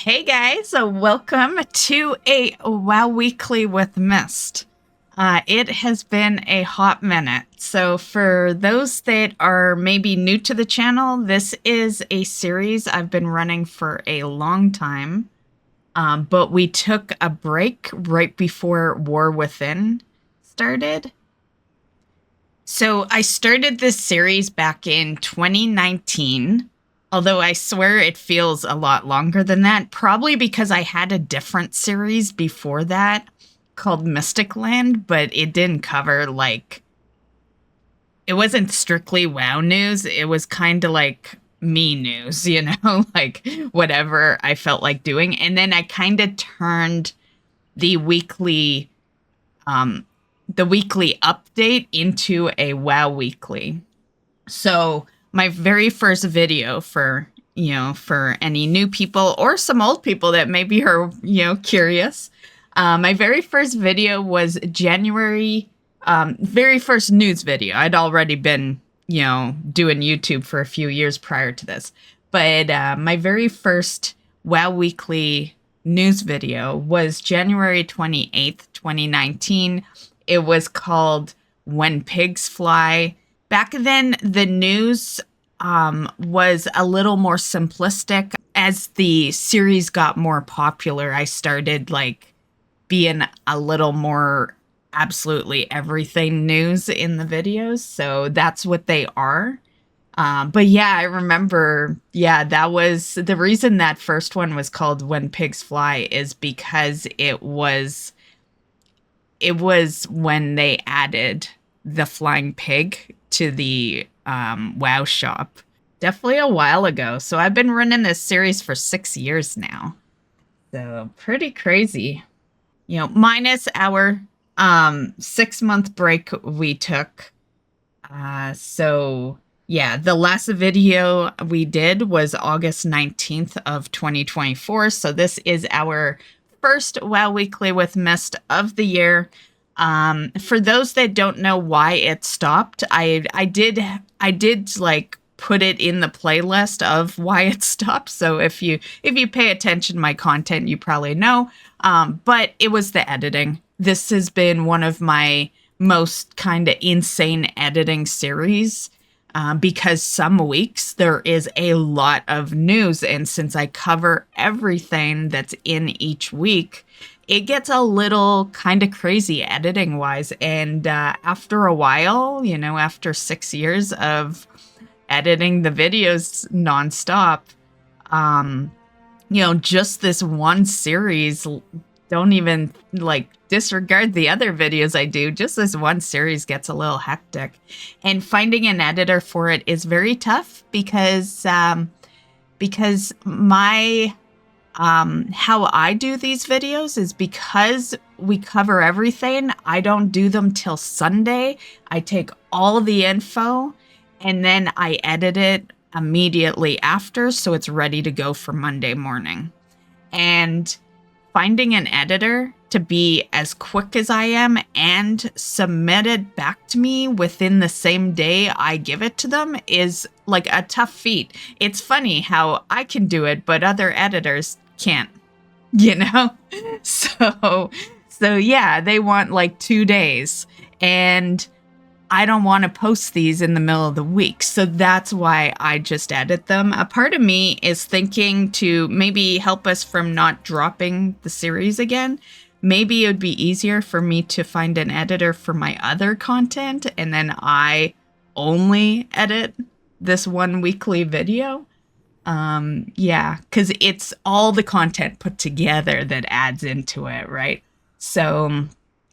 Hey guys, welcome to a WoW Weekly with Myst. It has been a hot minute. So for those that are maybe new to the channel, this is a series I've been running for a long time. But we took a break right before War Within started. So I started this series back in 2019. Although I swear it feels a lot longer than that, probably because I had a different series before that called Mystic Land, but it didn't cover, like, it wasn't strictly WoW news. It was kind of like me news, you know, like whatever I felt like doing. And then I kind of turned the weekly, the weekly update into a WoW Weekly. So my very first video for any new people or some old people that maybe are, curious. My very first video was January, very first news video. I'd already been, doing YouTube for a few years prior to this. But my very first WoW Weekly news video was January 28th, 2019. It was called When Pigs Fly. Back then, the news was a little more simplistic. As the series got more popular, I started being a little more absolutely everything news in the videos. So that's what they are. But yeah, I remember, that was the reason that first one was called When Pigs Fly is because it was when they added the flying pig to the WoW shop. Definitely a while ago. So I've been running this series for 6 years now. So pretty crazy. Minus our 6-month break we took. So yeah, the last video we did was August 19th of 2024. So this is our first WoW Weekly with Myst of the year. For those that don't know why it stopped, I did put it in the playlist of why it stopped. So if you pay attention to my content, you probably know. But it was the editing. This has been one of my most kind of insane editing series. Because some weeks there is a lot of news, and since I cover everything that's in each week, it gets a little kind of crazy editing wise. And after a while, after 6 years of editing the videos nonstop, just this one series, don't even disregard the other videos I do. Just this one series gets a little hectic, and finding an editor for it is very tough because my how I do these videos is because we cover everything. I don't do them till Sunday. I take all the info and then I edit it immediately after, so it's ready to go for Monday morning. And finding an editor to be as quick as I am and submit it back to me within the same day I give it to them is like a tough feat. It's funny how I can do it, but other editors can't, So yeah, they want 2 days, and I don't want to post these in the middle of the week. So that's why I just edit them. A part of me is thinking to maybe help us from not dropping the series again. Maybe it would be easier for me to find an editor for my other content, and then I only edit this one weekly video. Yeah, because it's all the content put together that adds into it, right? So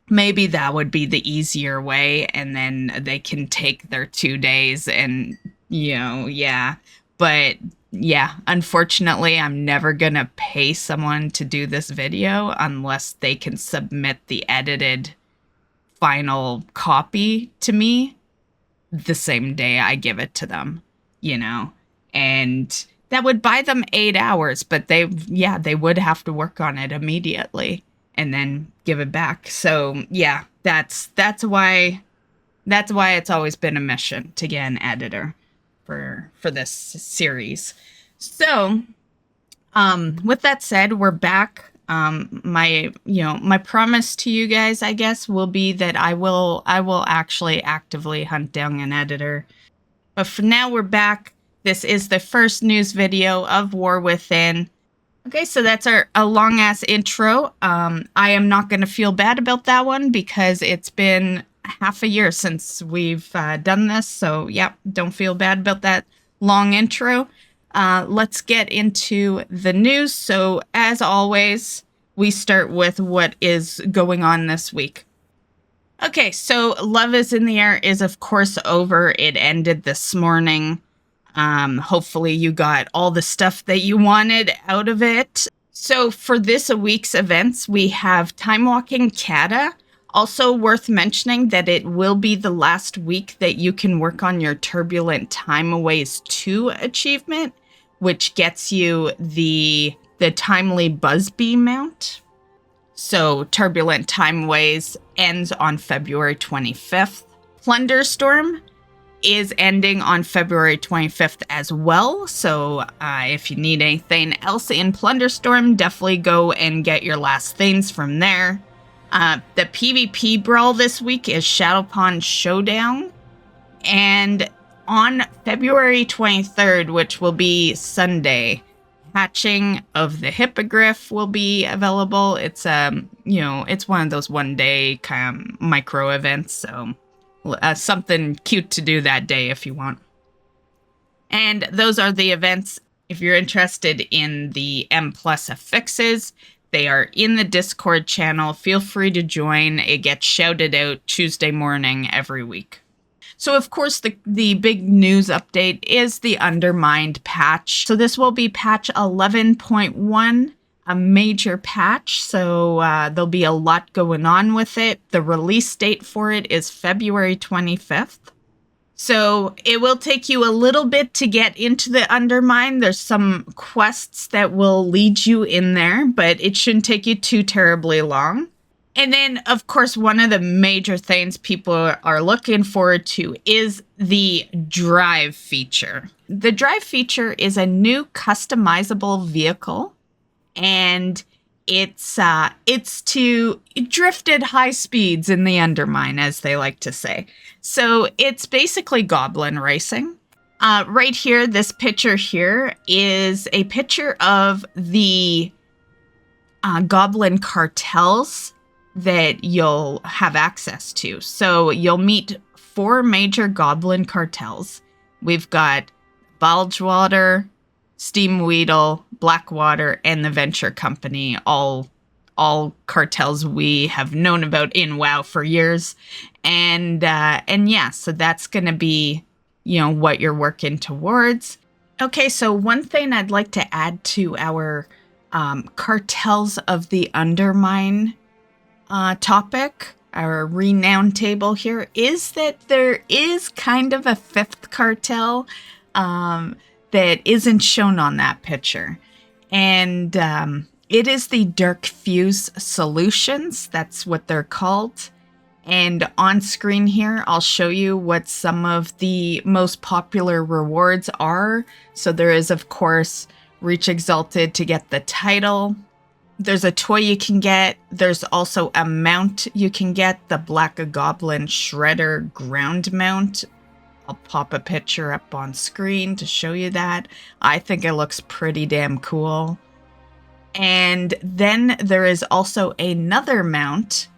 maybe that would be the easier way, and then they can take their 2 days and, yeah. But yeah, unfortunately, I'm never going to pay someone to do this video unless they can submit the edited final copy to me the same day I give it to them, and that would buy them 8 hours, but they would have to work on it immediately and then give it back. So yeah, that's why it's always been a mission to get an editor for this series. So With that said, we're back. My promise to you guys, I guess, will be that I will actually actively hunt down an editor. But for now, we're back. This is the first news video of War Within. Okay, so that's a long ass intro. I am not going to feel bad about that one because it's been half a year since we've done this. So, yeah, don't feel bad about that long intro. Let's get into the news. So, as always, we start with what is going on this week. Okay, so Love is in the Air is, of course, over. It ended this morning. Hopefully you got all the stuff that you wanted out of it. So for this week's events, we have Time Walking Kata. Also worth mentioning that it will be the last week that you can work on your Turbulent Timeaways 2 achievement, which gets you the Timely Buzzbee mount. So Turbulent Timeaways ends on February 25th. Plunderstorm is ending on February 25th as well. So if you need anything else in Plunderstorm, definitely go and get your last things from there. The PvP brawl this week is Shadowpond Showdown. And on February 23rd, which will be Sunday, Hatching of the Hippogriff will be available. It's it's one of those one-day kind of micro events, so something cute to do that day if you want. And those are the events. If you're interested in the M+ affixes, they are in the Discord channel. Feel free to join. It gets shouted out Tuesday morning every week. So, of course, the big news update is the Undermine Patch. So this will be patch 11.1, a major patch. So there'll be a lot going on with it. The release date for it is February 25th. So it will take you a little bit to get into the Undermine. There's some quests that will lead you in there, but it shouldn't take you too terribly long. And then, of course, one of the major things people are looking forward to is the D.R.I.V.E feature. The D.R.I.V.E feature is a new customizable vehicle, and it's to drift at high speeds in the Undermine, as they like to say. So it's basically goblin racing. Right here, this picture here is a picture of the Goblin Cartels that you'll have access to. So you'll meet 4 major Goblin Cartels. We've got Bulgewater, Steamweedle, Blackwater, and the Venture Company, all cartels we have known about in WoW for years. And yeah, so that's going to be, what you're working towards. Okay, so one thing I'd like to add to our Cartels of the Undermine topic, our renown table here, is that there is kind of a 5th cartel that isn't shown on that picture. And it is the D.R.I.V.E Solutions. That's what they're called. And on screen here, I'll show you what some of the most popular rewards are. So there is, of course, Reach Exalted to get the title. There's a toy you can get. There's also a mount you can get, the Black Goblin Shredder ground mount. I'll pop a picture up on screen to show you that. I think it looks pretty damn cool. And then there is also another mount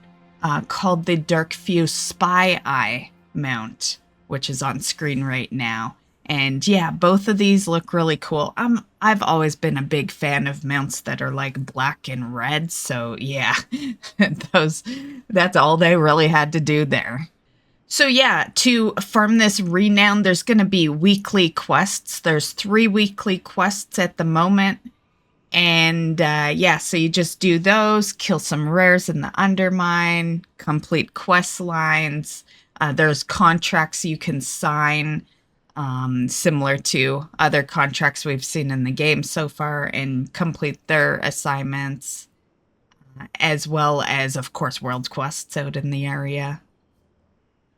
called the D.R.I.V.E Spy Eye mount, which is on screen right now. And yeah, both of these look really cool. I've always been a big fan of mounts that are like black and red. So yeah, that's all they really had to do there. So yeah, to farm this renown, there's going to be weekly quests. There's 3 weekly quests at the moment. And yeah, so you just do those, kill some rares in the Undermine, complete quest lines. There's contracts you can sign, similar to other contracts we've seen in the game so far, and complete their assignments, as well as, of course, world quests out in the area.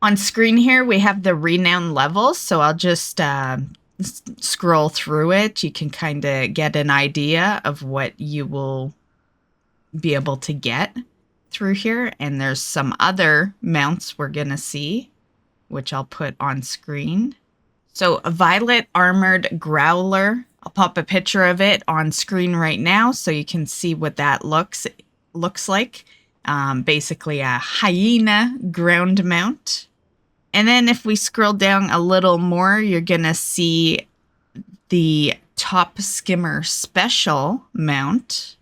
On screen here, we have the renown levels, so I'll just scroll through it, you can kind of get an idea of what you will be able to get through here. And there's some other mounts we're going to see, which I'll put on screen. So a violet armored growler. I'll pop a picture of it on screen right now so you can see what that looks like. Basically a hyena ground mount. And then if we scroll down a little more, you're going to see the Top Skimmer Special mount,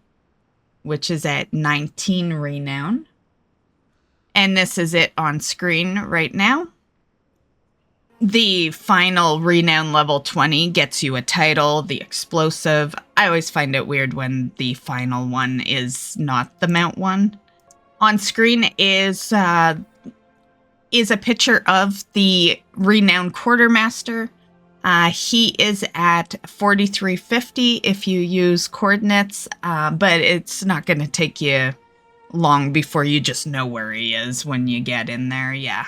which is at 19 renown. And this is it on screen right now. The final renown level 20 gets you a title, the explosive. I always find it weird when the final one is not the mount one. On screen is a picture of the renowned quartermaster. He is at 4350 if you use coordinates, but it's not going to take you long before you just know where he is when you get in there, yeah.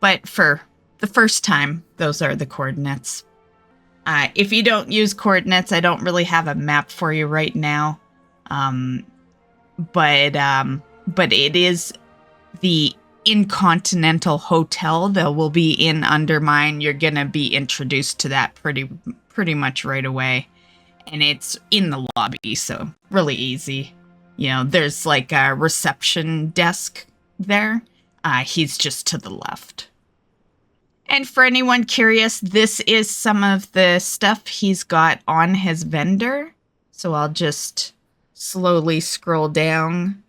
But for the first time, those are the coordinates. If you don't use coordinates, I don't really have a map for you right now. But it is the Intercontinental Hotel that will be in Undermine. You're going to be introduced to that pretty much right away. And it's in the lobby, so really easy. You know, there's like a reception desk there. He's just to the left. And for anyone curious, this is some of the stuff he's got on his vendor. So I'll just slowly scroll down.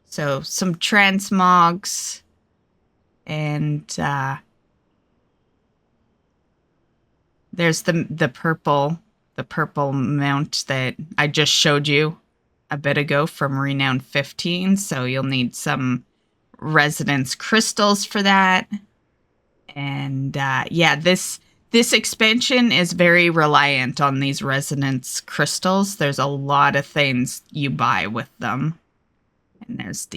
So some transmogs and there's the purple mount that I just showed you a bit ago from Renown 15. So you'll need some resonance crystals for that. And yeah, this expansion is very reliant on these resonance crystals. There's a lot of things you buy with them. And there's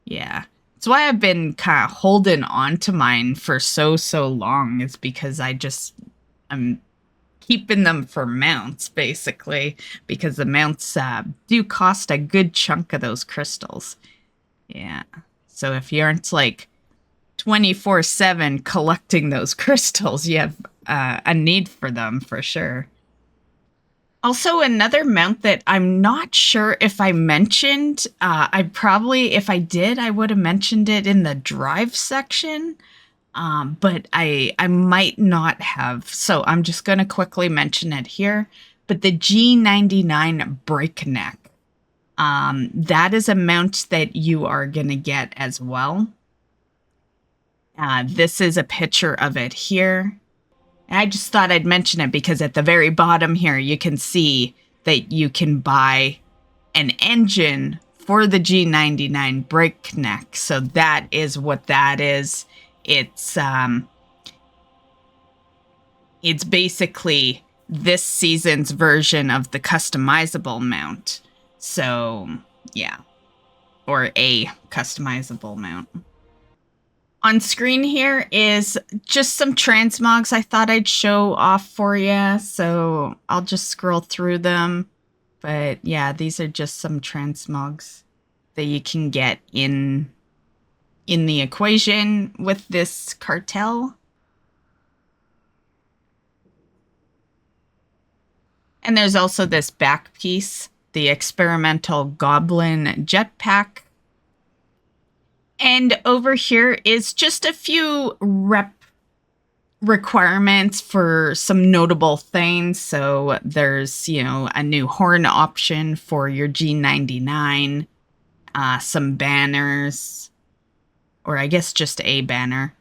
yeah. That's why I've been kind of holding on to mine for so long, is because I'm keeping them for mounts, basically, because the mounts do cost a good chunk of those crystals. Yeah. So if you aren't like 24/7 collecting those crystals, you have a need for them for sure. Also, another mount that I'm not sure if I mentioned, if I did, I would have mentioned it in the D.R.I.V.E section, but I might not have. So I'm just going to quickly mention it here. But the G99 Breakneck, that is a mount that you are going to get as well. This is a picture of it here. I just thought I'd mention it because at the very bottom here, you can see that you can buy an engine for the G99 Breakneck. So that is what that is. It's basically this season's version of the customizable mount. So yeah, or a customizable mount. On screen here is just some transmogs I thought I'd show off for you. So I'll just scroll through them. But yeah, these are just some transmogs that you can get in the equation with this cartel. And there's also this back piece, the experimental Goblin Jetpack. And over here is just a few requirements for some notable things. So there's, a new horn option for your G99, some banners, or I guess just a banner.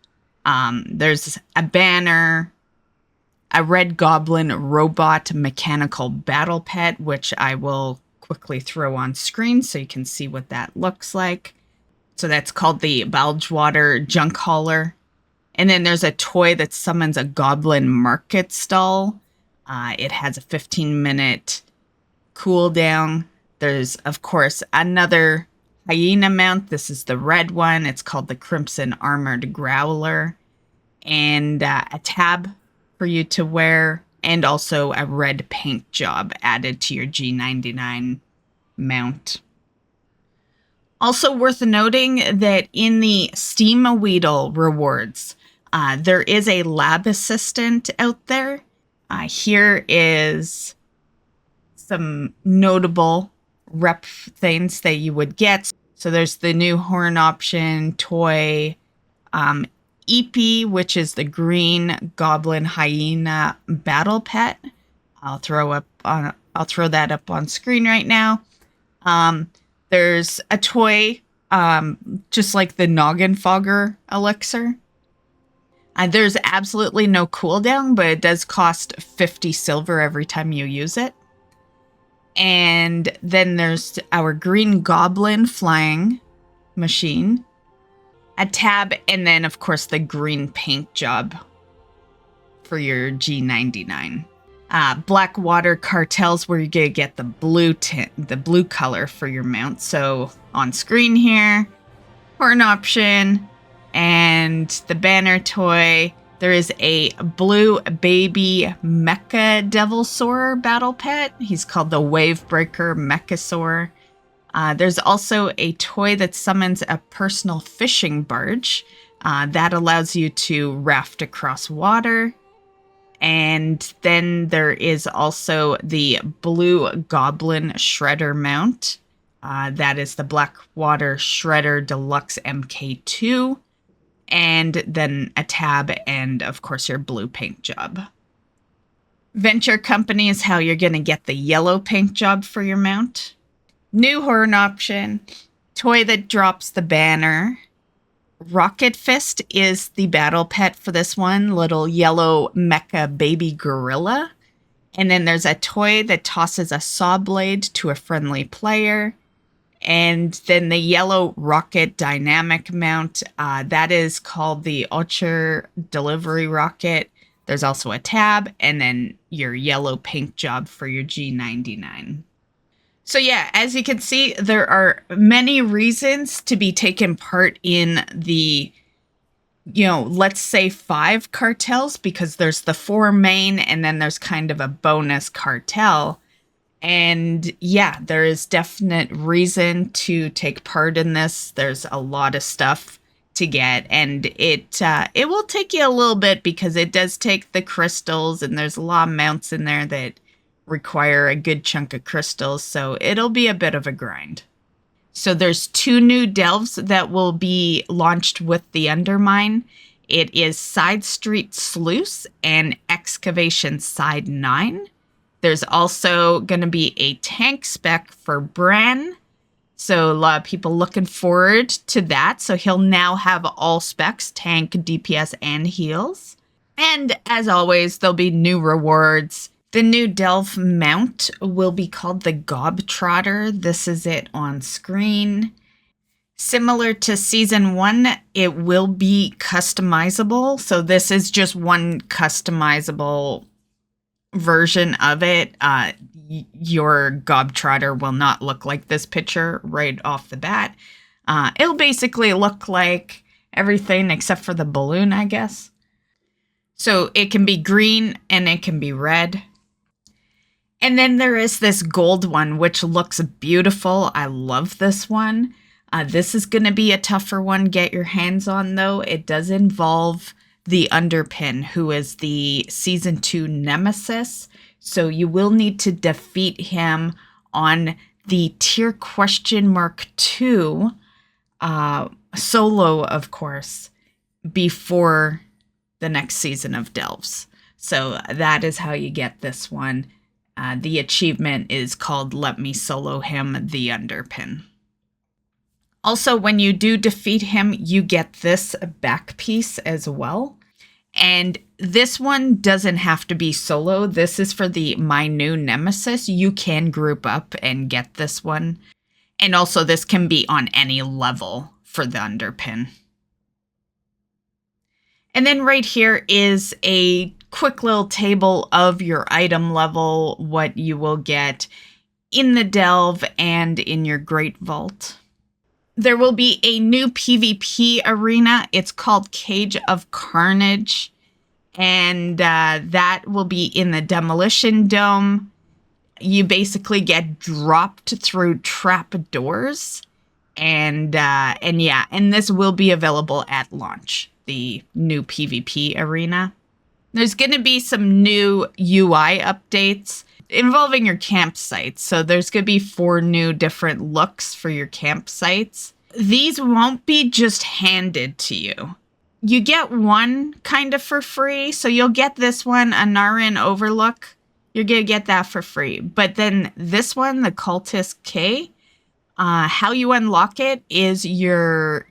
There's a banner, a red goblin robot mechanical battle pet, which I will quickly throw on screen so you can see what that looks like. So that's called the Balgewater Junk Hauler. And then there's a toy that summons a goblin market stall. It has a 15-minute cooldown. There's, of course, another hyena mount. This is the red one. It's called the Crimson Armored Growler. and a tab for you to wear, and also a red paint job added to your G99 mount. Also worth noting that in the Steam Weedle rewards, there is a lab assistant out there. Here is some notable rep things that you would get. So there's the new horn option toy, EP, which is the green goblin hyena battle pet. I'll throw that up on screen right now. There's a toy, just like the Noggin Fogger elixir. There's absolutely no cooldown, but it does cost 50 silver every time you use it. And then there's our green goblin flying machine, a tab, and then, of course, the green paint job for your G99. Blackwater Cartels, where you're going to get the blue color for your mount. So on screen here, horn option, and the banner toy. There is a blue baby mecha devilsaur battle pet. He's called the Wavebreaker Mechasaur. There's also a toy that summons a personal fishing barge. That allows you to raft across water. And then there is also the blue goblin shredder mount. That is the Blackwater Shredder Deluxe MK2. And then a tab and, of course, your blue paint job. Venture Company is how you're going to get the yellow paint job for your mount. New horn option. Toy that drops the banner. Rocket Fist is the battle pet for this one. Little yellow mecha baby gorilla. And then there's a toy that tosses a saw blade to a friendly player. And then the yellow rocket dynamic mount, that is called the Ultra Delivery Rocket. There's also a tab, and then your yellow paint job for your G99. So yeah, as you can see, there are many reasons to be taking part in the, let's say 5 cartels, because there's the 4 main, and then there's kind of a bonus cartel. And yeah, there is definite reason to take part in this. There's a lot of stuff to get, and it will take you a little bit because it does take the crystals, and there's a lot of mounts in there that require a good chunk of crystals, so it'll be a bit of a grind. So there's 2 new delves that will be launched with the Undermine. It is Side Street Sluice and Excavation Side 9. There's also going to be a tank spec for Bran. So a lot of people looking forward to that. So he'll now have all specs, tank, DPS, and heals. And as always, there'll be new rewards. The new Delve mount will be called the Gobtrotter. This is it on screen. Similar to Season 1, it will be customizable. So this is just one customizable version of it. Your Gobtrotter will not look like this picture right off the bat. It'll basically look like everything except for the balloon, I guess. So it can be green and it can be red. And then there is this gold one, which looks beautiful. I love this one. This is going to be a tougher one. Get your hands on, though. It does involve the Underpin, who is the Season 2 Nemesis. So you will need to defeat him on the Tier $2 solo, of course, before the next season of Delves. So that is how you get this one. The achievement is called Let Me Solo Him, the Underpin. Also, when you do defeat him, you get this back piece as well. And this one doesn't have to be solo. This is for the My New Nemesis. You can group up and get this one. And also, this can be on any level for the Underpin. And then right here is a quick little table of your item level, what you will get in the Delve and in your Great Vault. There will be a new PvP arena. It's called Cage of Carnage. And that will be in the Demolition Dome. You basically get dropped through trap doors. And this will be available at launch, the new PvP arena. There's going to be some new UI updates involving your campsites. So there's going to be 4 new different looks for your campsites. These won't be just handed to you. You get one kind of for free. So you'll get this one, a Narin Overlook. You're going to get that for free. But then this one, the Cultist K, how you unlock it is your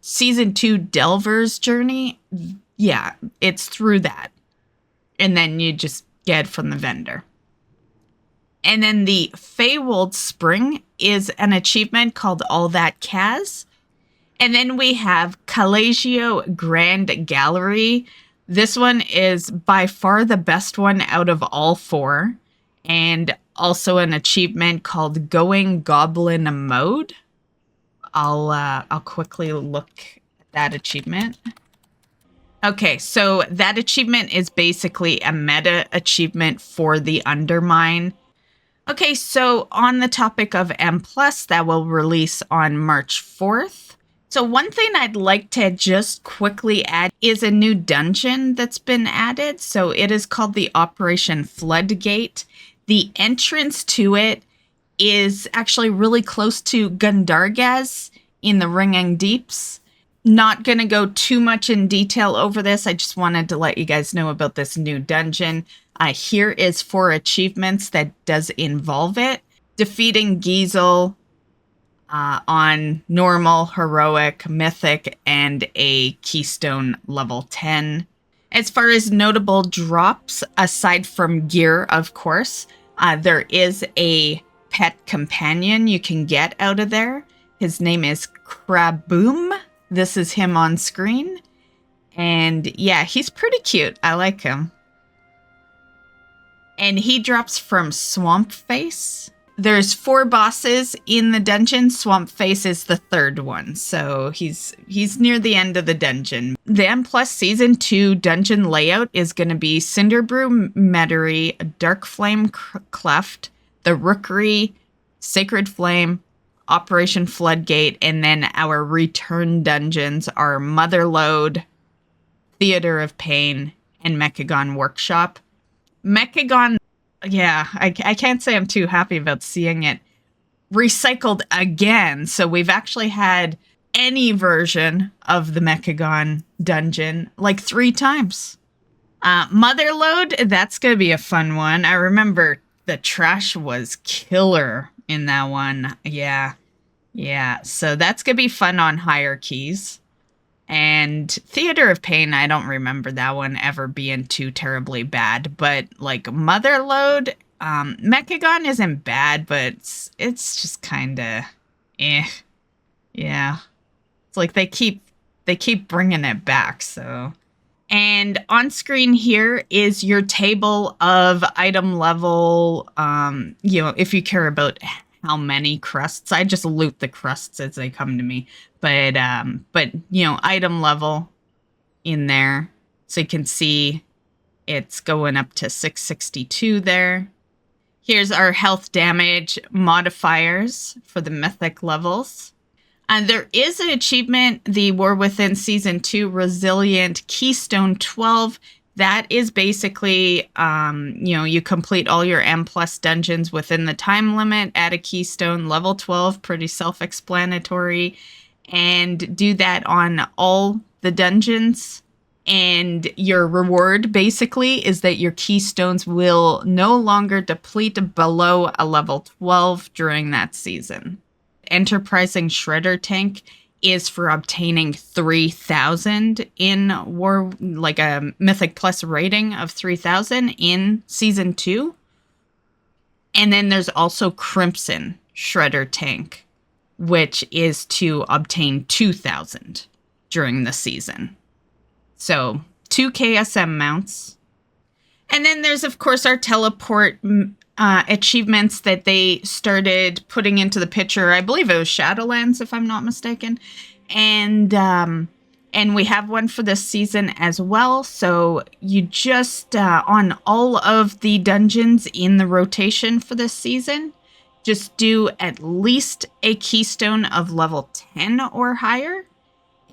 Season 2 Delver's Journey. Yeah, it's through that. And then you just get it from the vendor. And then the Feywold Spring is an achievement called All That Kaz. And then we have Calagio Grand Gallery. This one is by far the best one out of all 4. And also an achievement called Going Goblin Mode. I'll quickly look at that achievement. Okay, so that achievement is basically a meta achievement for the Undermine. Okay, so on the topic of M+, that will release on March 4th. So one thing I'd like to just quickly add is a new dungeon that's been added. So it is called the Operation Floodgate. The entrance to it is actually really close to Gundargaz in the Ringing Deeps. Not going to go too much in detail over this. I just wanted to let you guys know about this new dungeon. Here is 4 achievements that does involve it. Defeating Giesel on normal, heroic, mythic, and a keystone level 10. As far as notable drops, aside from gear, of course, there is a pet companion you can get out of there. His name is Kraboom. This is him on screen. And yeah, he's pretty cute. I like him. And he drops from Swamp Face. There's 4 bosses in the dungeon. Swamp Face is the 3rd one. So he's near the end of the dungeon. The M+ Season 2 dungeon layout is going to be Cinderbrew Metairie, Dark Flame Cleft, the Rookery, Sacred Flame, Operation Floodgate, and then our return dungeons are Motherlode, Theater of Pain, and Mechagon Workshop. Mechagon, yeah, I can't say I'm too happy about seeing it recycled again. So we've actually had any version of the Mechagon dungeon like 3 times. Motherlode, that's going to be a fun one. I remember the trash was killer in that one. Yeah. So that's going to be fun on higher keys. And Theater of Pain, I don't remember that one ever being too terribly bad. But like Motherlode, Mechagon isn't bad, but it's just kind of eh. Yeah. It's like they keep bringing it back, so. And on screen here is your table of item level, if you care about how many crusts. I just loot the crusts as they come to me. But item level in there. So you can see it's going up to 662 there. Here's our health damage modifiers for the mythic levels. And there is an achievement, the War Within Season 2 Resilient Keystone 12. That is basically, you complete all your M+ dungeons within the time limit at a keystone level 12, pretty self-explanatory, and do that on all the dungeons. And your reward basically is that your keystones will no longer deplete below a level 12 during that season. Enterprising Shredder Tank is for obtaining 3,000 in War, like a Mythic Plus rating of 3,000 in Season 2. And then there's also Crimson Shredder Tank, which is to obtain 2,000 during the season. So 2 KSM mounts. And then there's, of course, our teleport achievements that they started putting into the picture. I believe it was Shadowlands, if I'm not mistaken. And we have one for this season as well. So you just, on all of the dungeons in the rotation for this season, just do at least a keystone of level 10 or higher,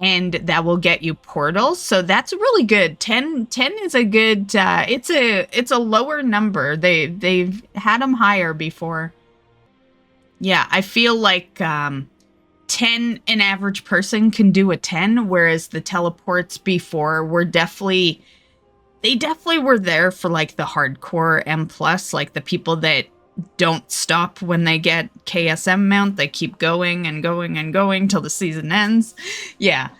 and that will get you portals. So that's really good. 10 is a good, it's a lower number. They've had them higher before. Yeah, I feel like 10, an average person can do a 10, whereas the teleports before were definitely were there for like the hardcore M+, like the people that don't stop when they get KSM mount. They keep going and going and going till the season ends. Yeah.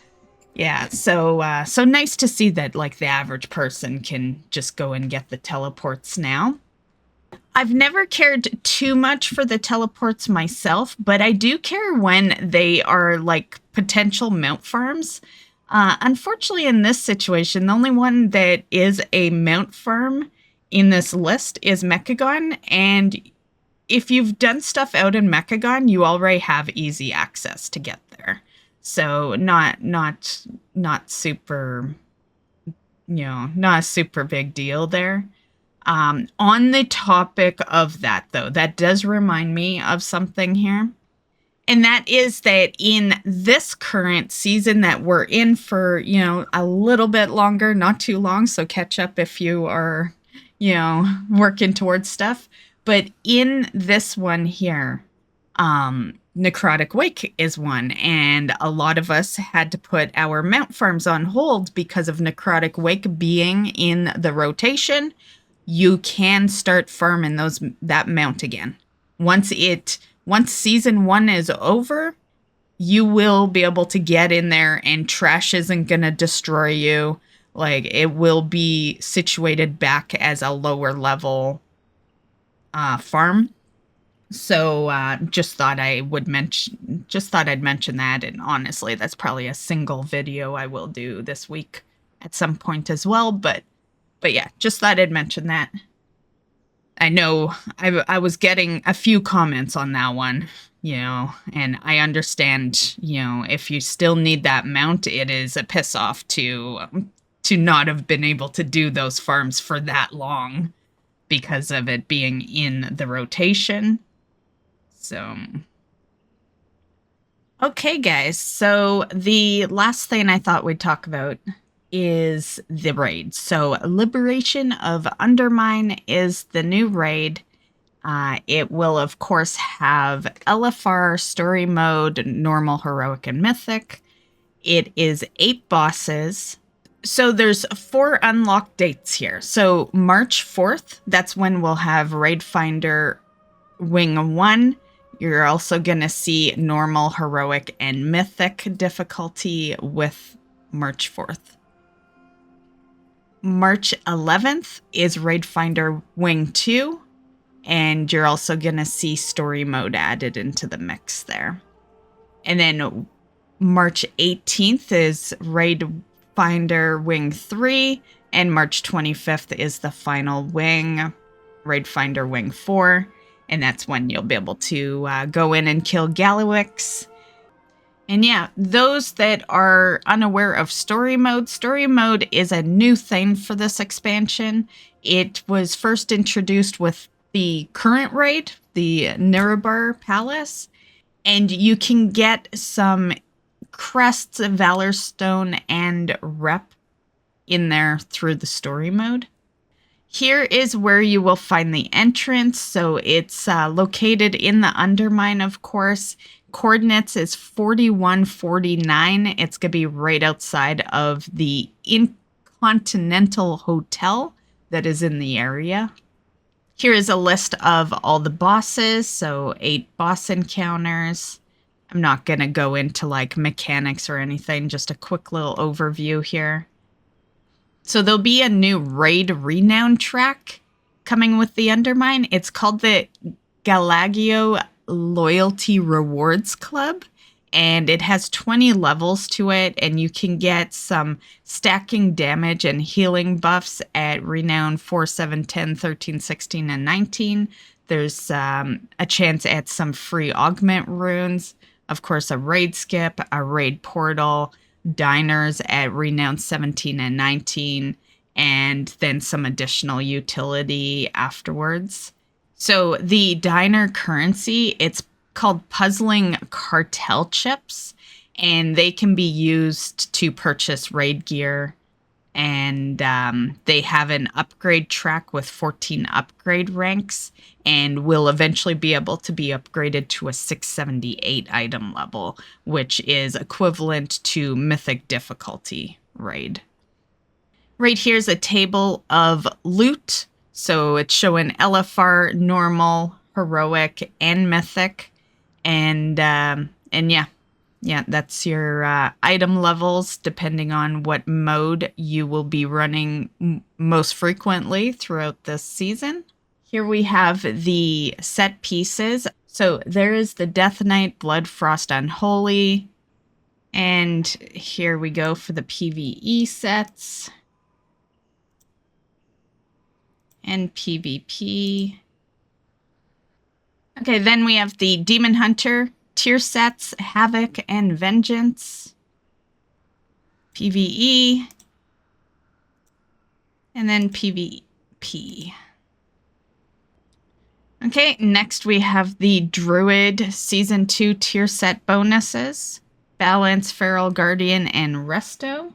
So nice to see that like the average person can just go and get the teleports now. I've never cared too much for the teleports myself, but I do care when they are like potential mount farms. Unfortunately, in this situation, the only one that is a mount farm in this list is Mechagon, and if you've done stuff out in Mechagon, you already have easy access to get there. So not super, not a super big deal there. On the topic of that, though, that does remind me of something here. And that is that in this current season that we're in for, a little bit longer, not too long, so catch up if you are, working towards stuff. But in this one here, Necrotic Wake is one, and a lot of us had to put our mount farms on hold because of Necrotic Wake being in the rotation. You can start farming that mount again. Once season 1 is over, you will be able to get in there and trash isn't going to destroy you. Like, it will be situated back as a lower level farm. So just thought I'd mention that, and honestly, that's probably a single video I will do this week at some point as well, but yeah, just thought I'd mention that. I know I was getting a few comments on that one, and I understand, if you still need that mount, it is a piss off to not have been able to do those farms for that long because of it being in the rotation. So, okay, guys. So the last thing I thought we'd talk about is the raid. So Liberation of Undermine is the new raid. It will, of course, have LFR, story mode, normal, heroic, and mythic. It is 8 bosses. So there's 4 unlocked dates here. So March 4th, that's when we'll have Raid Finder Wing 1. You're also going to see normal, heroic, and mythic difficulty with March 4th. March 11th is Raid Finder Wing 2, and you're also going to see story mode added into the mix there. And then March 18th is Raid Finder Wing 3, and March 25th is the final wing, Raid Finder Wing 4. And that's when you'll be able to go in and kill Galliwix. And yeah, those that are unaware of story mode is a new thing for this expansion. It was first introduced with the current raid, the Nirabar Palace. And you can get some crests of Valorstone and rep in there through the story mode. Here is where you will find the entrance. So it's located in the Undermine, of course. Coordinates is 4149. It's going to be right outside of the Intercontinental Hotel that is in the area. Here is a list of all the bosses. So 8 boss encounters. I'm not going to go into like mechanics or anything. Just a quick little overview here. So there'll be a new Raid Renown track coming with the Undermine. It's called the Galagio Loyalty Rewards Club, and it has 20 levels to it, and you can get some stacking damage and healing buffs at Renown 4, 7, 10, 13, 16, and 19. There's a chance at some free augment runes. Of course, a raid skip, a raid portal, diners at renown 17 and 19, and then some additional utility afterwards. So the diner currency, it's called puzzling cartel chips, and they can be used to purchase raid gear. And they have an upgrade track with 14 upgrade ranks and will eventually be able to be upgraded to a 678 item level, which is equivalent to Mythic difficulty raid. Right here's a table of loot. So it's showing LFR, normal, heroic, and Mythic. And yeah, that's your item levels depending on what mode you will be running most frequently throughout this season. Here we have the set pieces. So there is the Death Knight, Blood Frost Unholy. And here we go for the PvE sets. And PvP. Okay, then we have the Demon Hunter, tier sets, Havoc and Vengeance, PvE, and then PvP. Okay, next we have the Druid Season 2 tier set bonuses, Balance, Feral Guardian, and Resto,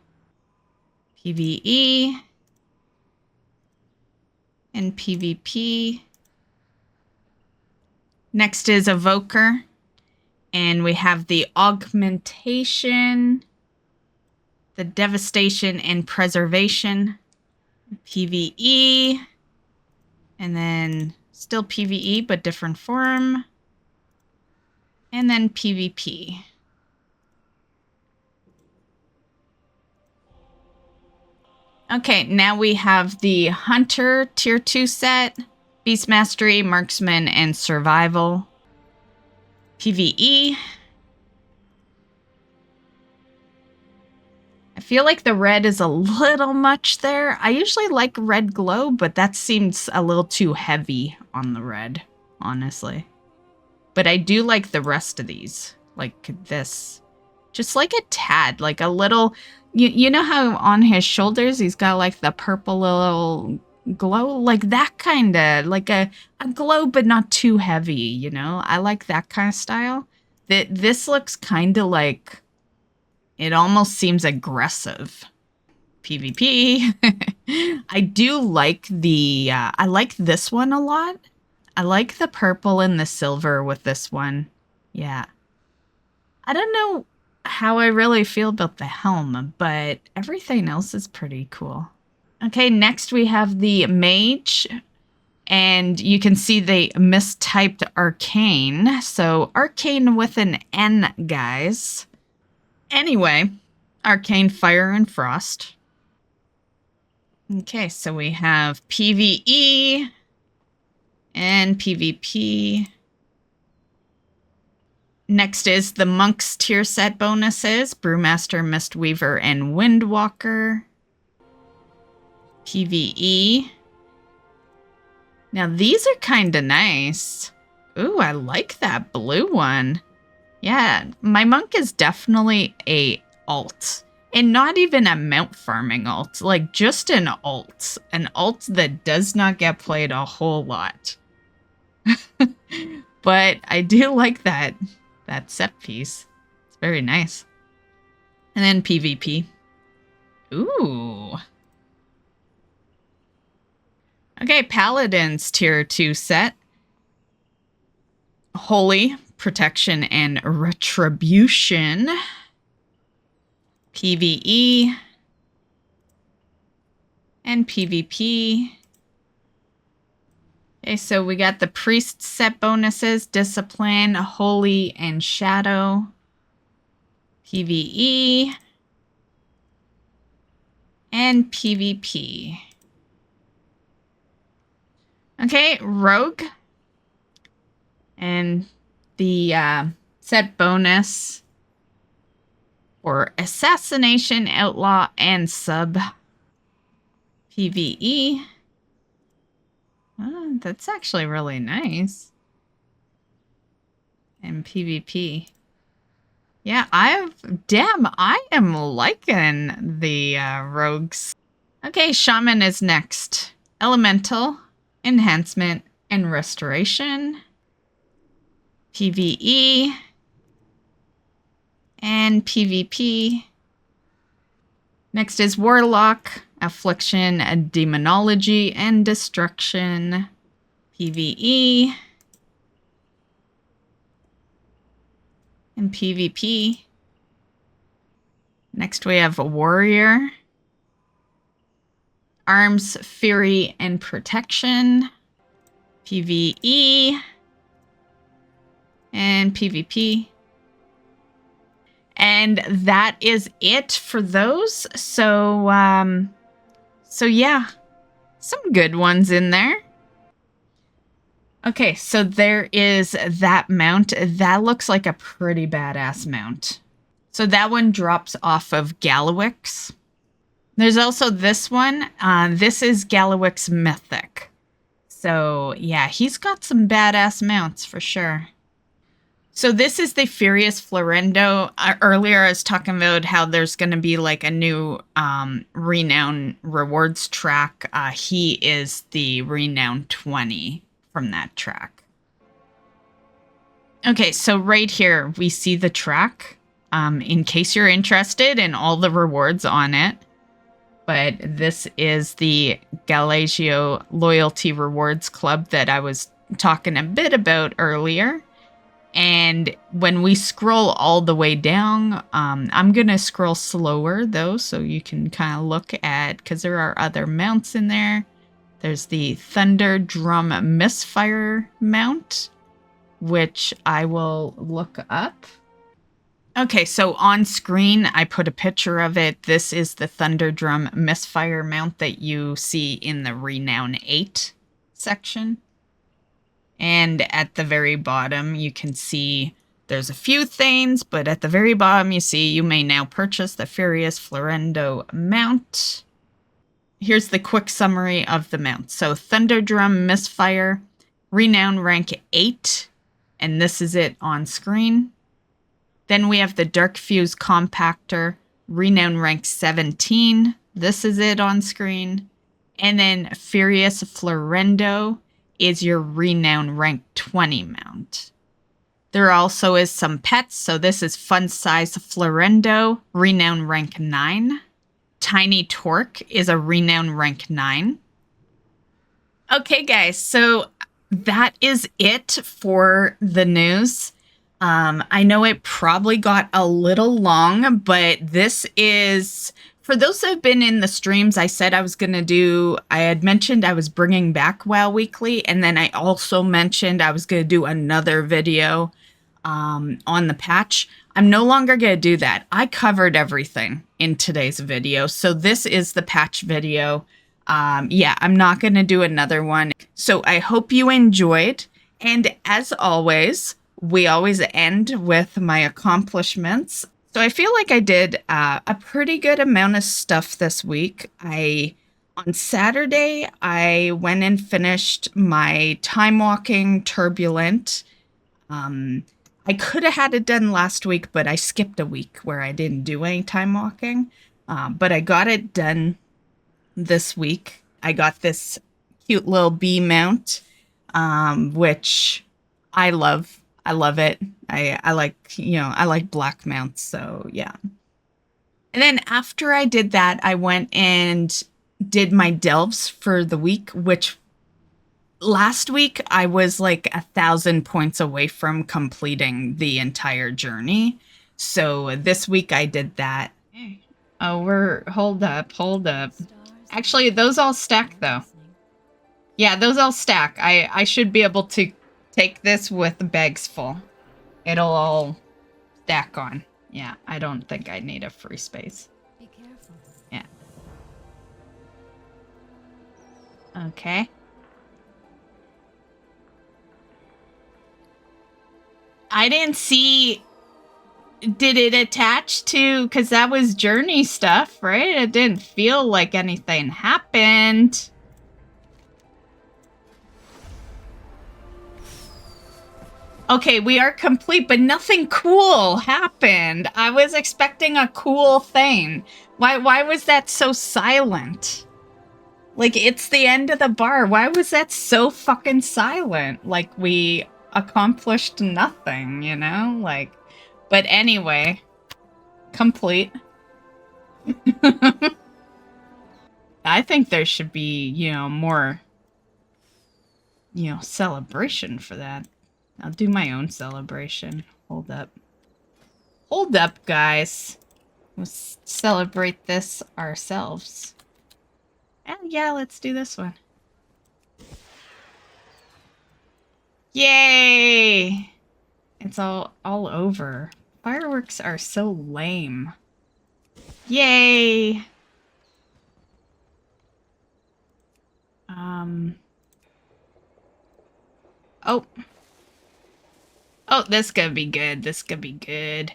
PvE, and PvP. Next is Evoker. And we have the Augmentation, the Devastation and Preservation, PvE, and then still PvE, but different form, and then PvP. Okay, now we have the Hunter Tier 2 set, Beast Mastery, Marksman, and Survival. PvE. I feel like the red is a little much there. I usually like red glow, but that seems a little too heavy on the red, honestly. But I do like the rest of these, like this. Just like a tad, like a little... You know how on his shoulders he's got like the purple little glow? Like that kind of, like a glow but not too heavy, you know? I like that kind of style. This looks kind of like, it almost seems aggressive. PvP. I do like the, I like this one a lot. I like the purple and the silver with this one. Yeah. I don't know how I really feel about the helm, but everything else is pretty cool. Okay, next we have the Mage, and you can see they mistyped Arcane. So Arcane with an N, guys. Anyway, Arcane Fire and Frost. Okay, so we have PvE and PvP. Next is the Monks tier set bonuses, Brewmaster, Mistweaver, and Windwalker. PvE. Now these are kind of nice. Ooh, I like that blue one. Yeah, my monk is definitely a alt. And not even a mount farming alt, like just an alt. An alt that does not get played a whole lot. But I do like that set piece. It's very nice. And then PvP. Ooh. Okay, Paladins tier 2 set. Holy, Protection, and Retribution. PvE. And PvP. Okay, so we got the Priest set bonuses, Discipline, Holy, and Shadow. PvE. And PvP. Okay, Rogue. And the set bonus for Assassination, Outlaw, and Sub. PvE. Oh, that's actually really nice. And PvP. Yeah, I am liking the rogues. Okay, Shaman is next. Elemental, Enhancement, and Restoration. PvE. And PvP. Next is Warlock, Affliction, Demonology, and Destruction. PvE. And PvP. Next we have a Warrior. Arms, Fury, and Protection. PvE. And PvP. And that is it for those. So yeah, some good ones in there. Okay, so there is that mount. That looks like a pretty badass mount. So that one drops off of Gallowix. There's also this one. This is Gallowix Mythic. So yeah, he's got some badass mounts for sure. So this is the Furious Florendo. Earlier I was talking about how there's going to be like a new Renown rewards track. He is the Renown 20 from that track. Okay, so right here we see the track. In case you're interested in all the rewards on it. But this is the Galagio Loyalty Rewards Club that I was talking a bit about earlier. And when we scroll all the way down, I'm going to scroll slower, though, so you can kind of look at, because there are other mounts in there. There's the Thunder Drum Misfire mount, which I will look up. Okay, so on screen, I put a picture of it. This is the Thunder Drum Misfire mount that you see in the Renown 8 section. And at the very bottom, you can see there's a few things, but at the very bottom, you see you may now purchase the Furious Florendo mount. Here's the quick summary of the mount. So Thunderdrum Misfire, Renown rank 8, and this is it on screen. Then we have the Dark Fuse Compactor, Renown rank 17. This is it on screen. And then Furious Florendo is your Renown rank 20 mount. There also is some pets. So this is Fun Size Florendo, Renown rank 9. Tiny Torque is a Renown rank 9. Okay, guys, so that is it for the news. I know it probably got a little long, but this is, for those that have been in the streams, I said I was going to do, I had mentioned I was bringing back WoW Weekly, and then I also mentioned I was going to do another video on the patch. I'm no longer going to do that. I covered everything in today's video, so this is the patch video. Yeah, I'm not going to do another one. So I hope you enjoyed, and as always, we always end with my accomplishments. So I feel like I did a pretty good amount of stuff this week. On Saturday, I went and finished my Time Walking Turbulent. I could have had it done last week, but I skipped a week where I didn't do any time walking. But I got it done this week. I got this cute little bee mount, which I love. I love it. I like, I like black mounts, so yeah. And then after I did that, I went and did my delves for the week, which last week I was like 1,000 points away from completing the entire journey. So this week I did that. Oh, hold up. Actually, those all stack though. Yeah, those all stack. I should be able to take this with the bags full. It'll all stack on. Yeah, I don't think I need a free space. Be careful. Yeah. Okay. I didn't see... Did it attach to... Because that was journey stuff, right? It didn't feel like anything happened. Okay, we are complete, but nothing cool happened. I was expecting a cool thing. Why was that so silent? Like, it's the end of the bar. Why was that so fucking silent? Like, we accomplished nothing, you know? Like, but anyway, complete. I think there should be, you know, more, you know, celebration for that. I'll do my own celebration. Hold up. Hold up, guys. Let's celebrate this ourselves. And yeah, let's do this one. Yay! It's all over. Fireworks are so lame. Yay! Oh. Oh, this could be good. This could be good.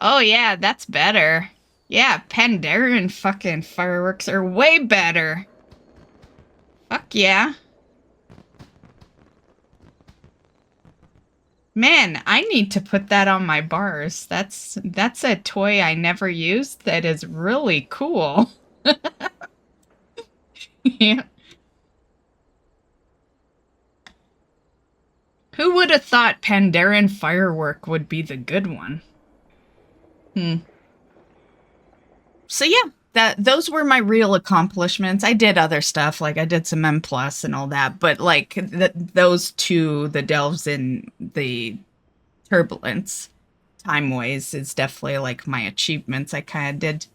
Oh yeah, that's better. Yeah, Pandaren fucking fireworks are way better. Fuck yeah. Man, I need to put that on my bars. That's a toy I never used that is really cool. Yeah. Who would have thought Pandaren firework would be the good one? So yeah, those were my real accomplishments. I did other stuff, like I did some M plus and all that, but like those two, the delves in the turbulence timeways, is definitely like my achievements I kind of did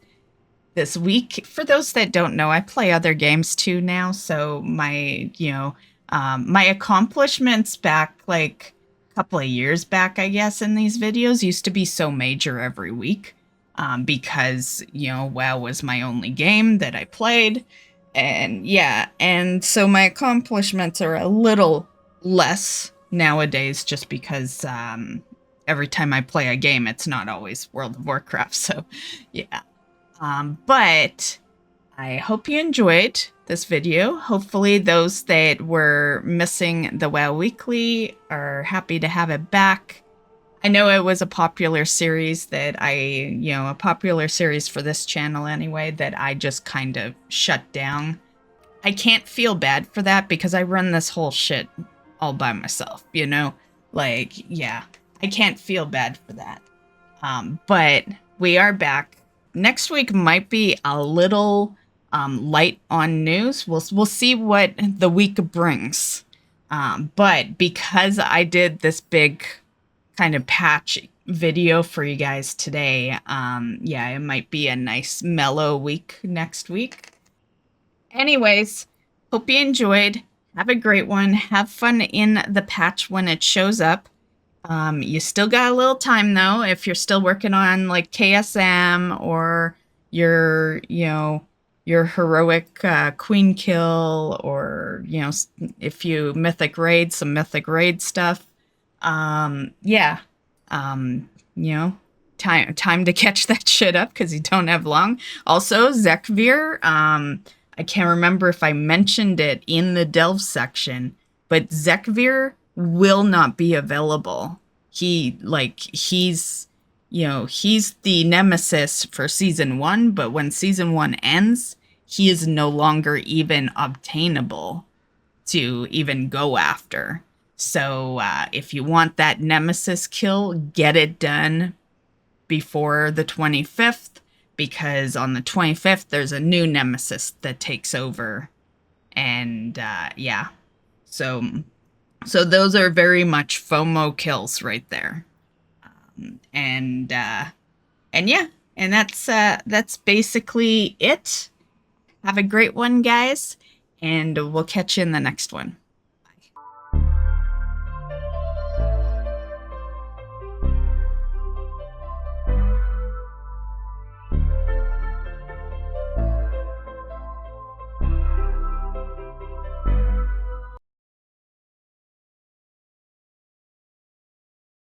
this week. For those that don't know, I play other games too now, so my, you know, my accomplishments back like a couple of years back, I guess, in these videos used to be so major every week, because, you know, WoW was my only game that I played, and yeah, and so my accomplishments are a little less nowadays, just because every time I play a game, it's not always World of Warcraft, so yeah. But I hope you enjoyed this video. Hopefully those that were missing the WoW Weekly are happy to have it back. I know it was a popular series that a popular series for this channel anyway, that I just kind of shut down. I can't feel bad for that because I run this whole shit all by myself, you know? Like, yeah, I can't feel bad for that. But we are back. Next week might be a little light on news. We'll see what the week brings. But because I did this big kind of patch video for you guys today, yeah, it might be a nice mellow week next week. Anyways, hope you enjoyed. Have a great one. Have fun in the patch when it shows up. You still got a little time though, if you're still working on like KSM or your, you know, your heroic queen kill, or, you know, if you mythic raid, some mythic raid stuff. Yeah. You know, time to catch that shit up because you don't have long. Also, D.R.I.V.E, I can't remember if I mentioned it in the delve section, but D.R.I.V.E will not be available. He's you know, he's the nemesis for season 1, but when season 1 ends, he is no longer even obtainable to even go after. So if you want that nemesis kill, get it done before the 25th, because on the 25th there's a new nemesis that takes over. And yeah, so those are very much FOMO kills right there. And yeah, and that's basically it. Have a great one, guys, and we'll catch you in the next one.